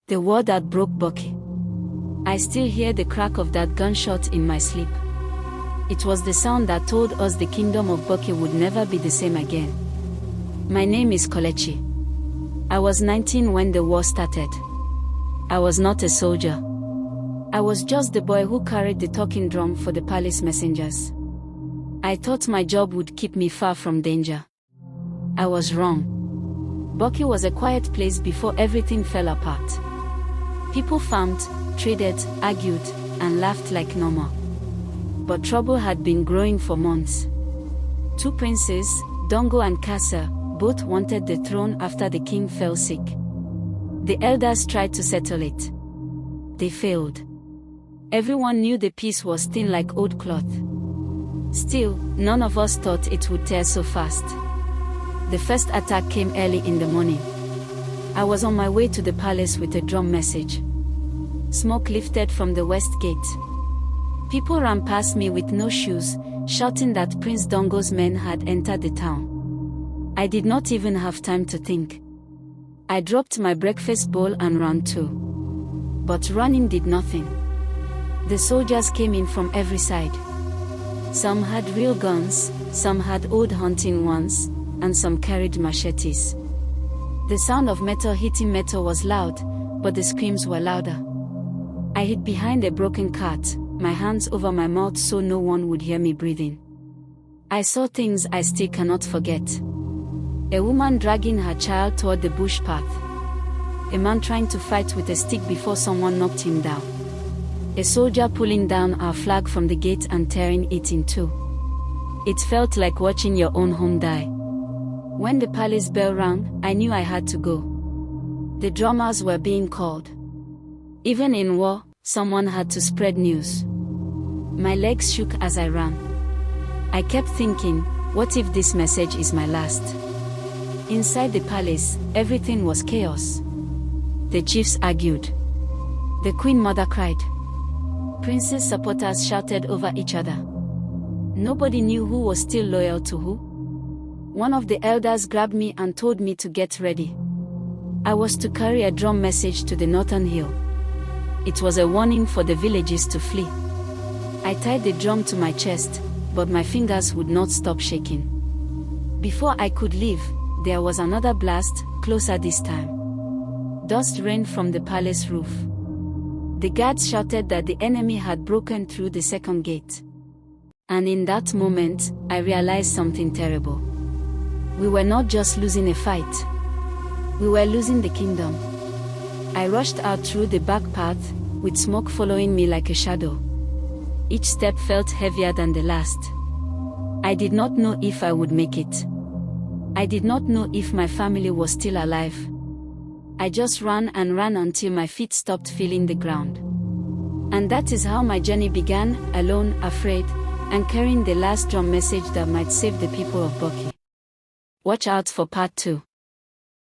The war that broke Bucky. I still hear the crack of that gunshot in my sleep. It was the sound that told us the kingdom of Bucky would never be the same again. My name is Kolechi. I was 19 when the war started. I was not a soldier. I was just the boy who carried the talking drum for the palace messengers. I thought my job would keep me far from danger. I was wrong. Bucky was a quiet place before everything fell apart. People farmed, traded, argued, and laughed like normal. But trouble had been growing for months. Two princes, Dongo and Kasa, both wanted the throne after the king fell sick. The elders tried to settle it. They failed. Everyone knew the peace was thin like old cloth. Still, none of us thought it would tear so fast. The first attack came early in the morning. I was on my way to the palace with a drum message. Smoke lifted from the west gate. People ran past me with no shoes, shouting that Prince Dongo's men had entered the town. I did not even have time to think. I dropped my breakfast bowl and ran too. But running did nothing. The soldiers came in from every side. Some had real guns, some had old hunting ones, and some carried machetes. The sound of metal hitting metal was loud, but the screams were louder. I hid behind a broken cart, my hands over my mouth so no one would hear me breathing. I saw things I still cannot forget. A woman dragging her child toward the bush path. A man trying to fight with a stick before someone knocked him down. A soldier pulling down our flag from the gate and tearing it in two. It felt like watching your own home die. When the palace bell rang, I knew I had to go. The drummers were being called. Even in war, someone had to spread news. My legs shook as I ran. I kept thinking, what if this message is my last? Inside the palace, everything was chaos. The chiefs argued. The queen mother cried. Prince's supporters shouted over each other. Nobody knew who was still loyal to who. One of the elders grabbed me and told me to get ready. I was to carry a drum message to the northern hill. It was a warning for the villages to flee. I tied the drum to my chest, but my fingers would not stop shaking. Before I could leave, there was another blast, closer this time. Dust rained from the palace roof. The guards shouted that the enemy had broken through the second gate. And in that moment, I realized something terrible. We were not just losing a fight. We were losing the kingdom. I rushed out through the back path, with smoke following me like a shadow. Each step felt heavier than the last. I did not know if I would make it. I did not know if my family was still alive. I just ran and ran until my feet stopped feeling the ground. And that is how my journey began, alone, afraid, and carrying the last drum message that might save the people of Bucky. Watch out for part 2.